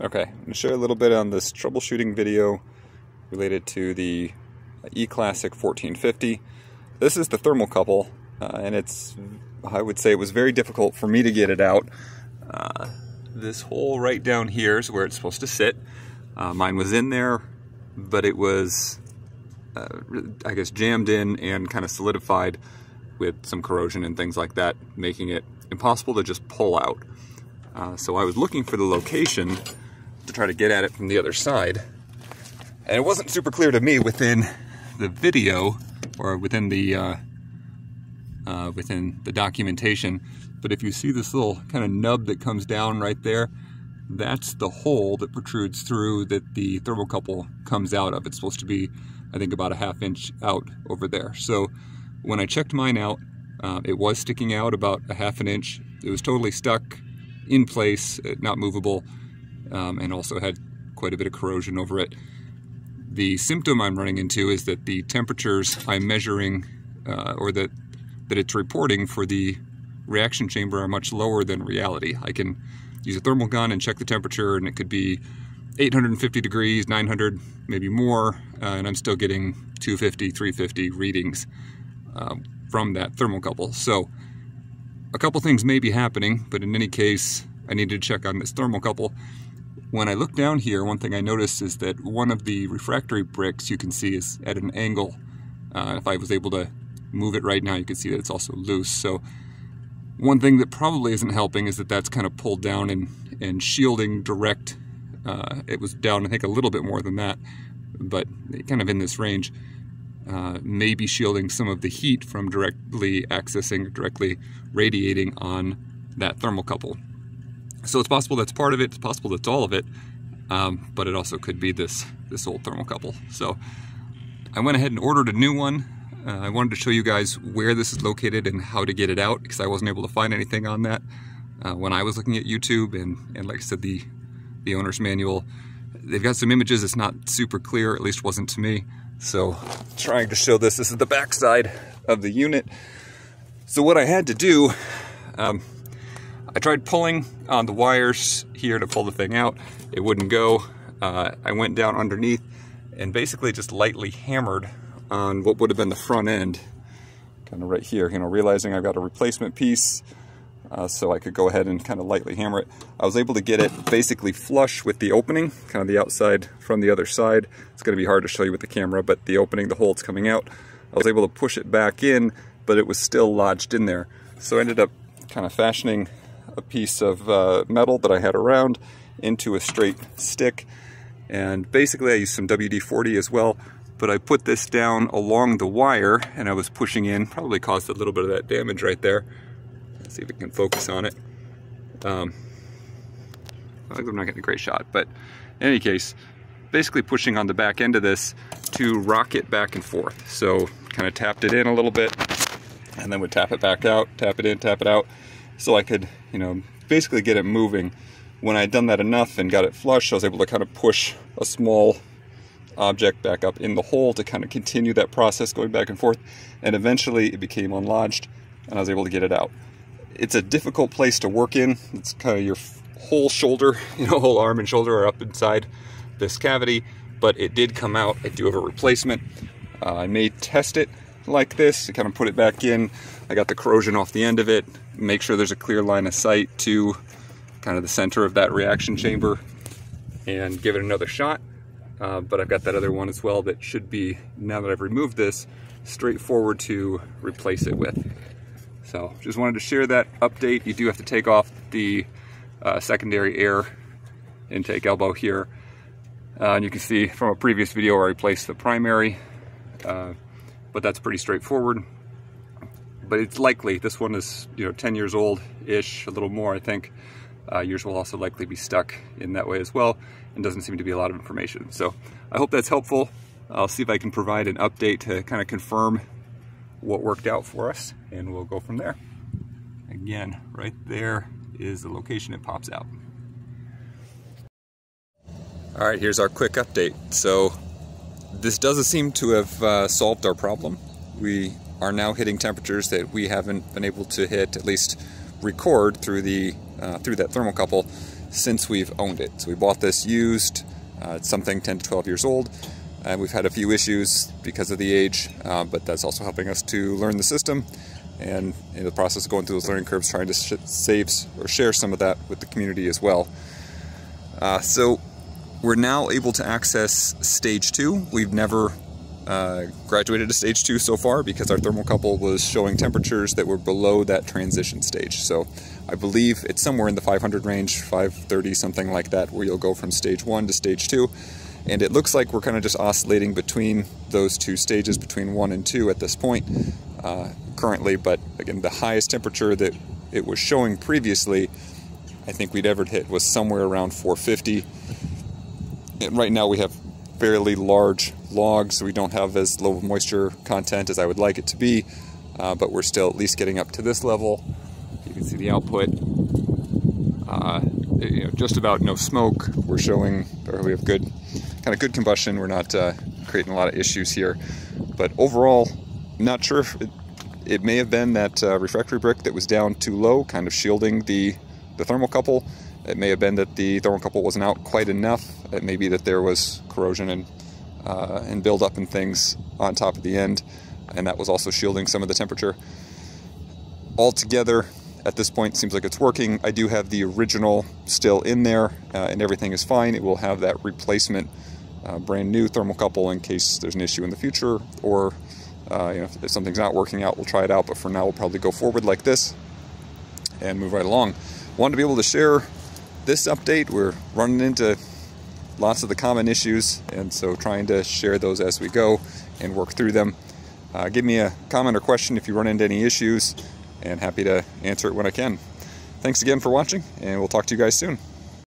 Okay, I'm going to share a little bit on this troubleshooting video related to the EClassic 1450. This is the thermocouple, and I would say it was very difficult for me to get it out. This hole right down here is where it's supposed to sit. Mine was in there, but it was, I guess, jammed in and kind of solidified with some corrosion and things like that, making it impossible to just pull out. So I was looking for the location to try to get at it from the other side, and it wasn't super clear to me within the video or within the documentation. But if you see this little kind of nub that comes down right there, that's the hole that protrudes through that the thermocouple comes out of. It's supposed to be, I think, about a ½ inch out over there. So when I checked mine out, it was sticking out about a ½ inch. It was totally stuck in place, not movable, and also had quite a bit of corrosion over it. The symptom I'm running into is that the temperatures I'm measuring, or that it's reporting for the reaction chamber, are much lower than reality. I can use a thermal gun and check the temperature, and it could be 850 degrees, 900, maybe more, and I'm still getting 250, 350 readings from that thermocouple. So a couple things may be happening, but in any case, I need to check on this thermocouple. When I look down here, one thing I noticed is that one of the refractory bricks you can see is at an angle. If I was able to move it right now, you can see that it's also loose. So one thing that probably isn't helping is that that's kind of pulled down and shielding direct. It was down, I think, a little bit more than that, but kind of in this range. Maybe shielding some of the heat from directly accessing or directly radiating on that thermocouple. So it's possible that's part of it, it's possible that's all of it, but it also could be this old thermocouple. So I went ahead and ordered a new one. I wanted to show you guys where this is located and how to get it out, because I wasn't able to find anything on that when I was looking at YouTube, and like I said, the owner's manual, they've got some images. It's not super clear, at least wasn't to me. So trying to show this is the back side of the unit. So what I had to do, I tried pulling on the wires here to pull the thing out. It wouldn't go. I went down underneath and basically just lightly hammered on what would have been the front end, kind of right here, realizing I've got a replacement piece, so I could go ahead and kind of lightly hammer it. I was able to get it basically flush with the opening, kind of the outside from the other side. It's going to be hard to show you with the camera, but the opening, the hole it's coming out, I was able to push it back in, but it was still lodged in there. So I ended up kind of fashioning a piece of metal that I had around into a straight stick, and basically I used some WD-40 as well, but I put this down along the wire and I was pushing in, probably caused a little bit of that damage right there. Let's see if we can focus on it. I'm not getting a great shot, but in any case, basically pushing on the back end of this to rock it back and forth. So kind of tapped it in a little bit and then would tap it back out, tap it in, tap it out, so I could, basically get it moving. When I had done that enough and got it flush, I was able to kind of push a small object back up in the hole to kind of continue that process going back and forth, and eventually it became unlodged and I was able to get it out. It's a difficult place to work in. It's kind of your whole shoulder, whole arm and shoulder are up inside this cavity, but it did come out. I do have a replacement. I may test it like this to kind of put it back in. I got the corrosion off the end of it, make sure there's a clear line of sight to kind of the center of that reaction chamber, and give it another shot. But I've got that other one as well that should be, now that I've removed this, straightforward to replace it with. So just wanted to share that update. You do have to take off the secondary air intake elbow here. And you can see from a previous video where I replaced the primary, but that's pretty straightforward. But it's likely, this one is 10 years old-ish, a little more I think. Yours will also likely be stuck in that way as well, and doesn't seem to be a lot of information. So I hope that's helpful. I'll see if I can provide an update to kind of confirm what worked out for us, and we'll go from there. Again, right there is the location it pops out. All right, here's our quick update. So this doesn't seem to have solved our problem. We are now hitting temperatures that we haven't been able to hit, at least record through the through that thermocouple, since we've owned it. So we bought this used, it's something 10 to 12 years old, and we've had a few issues because of the age, but that's also helping us to learn the system, and in the process of going through those learning curves, trying to save or share some of that with the community as well. So we're now able to access stage 2. We've never graduated to stage 2 so far because our thermocouple was showing temperatures that were below that transition stage. So I believe it's somewhere in the 500 range, 530, something like that, where you'll go from stage 1 to stage 2. And it looks like we're kind of just oscillating between those two stages, between 1 and 2 at this point currently. But again, the highest temperature that it was showing previously, I think we'd ever hit, was somewhere around 450. And right now we have fairly large logs, so we don't have as low moisture content as I would like it to be, but we're still at least getting up to this level. You can see the output, just about no smoke. We're showing, or we have good combustion. We're not creating a lot of issues here, but overall, not sure if it may have been that refractory brick that was down too low, kind of shielding the thermocouple. It may have been that the thermocouple wasn't out quite enough. It may be that there was corrosion and buildup and things on top of the end, and that was also shielding some of the temperature. Altogether, at this point, it seems like it's working. I do have the original still in there, and everything is fine. It will have that replacement brand new thermocouple in case there's an issue in the future, or if something's not working out, we'll try it out. But for now, we'll probably go forward like this and move right along. Wanted to be able to share this update. We're running into lots of the common issues, and so trying to share those as we go and work through them. Give me a comment or question if you run into any issues, and happy to answer it when I can. Thanks again for watching, and we'll talk to you guys soon.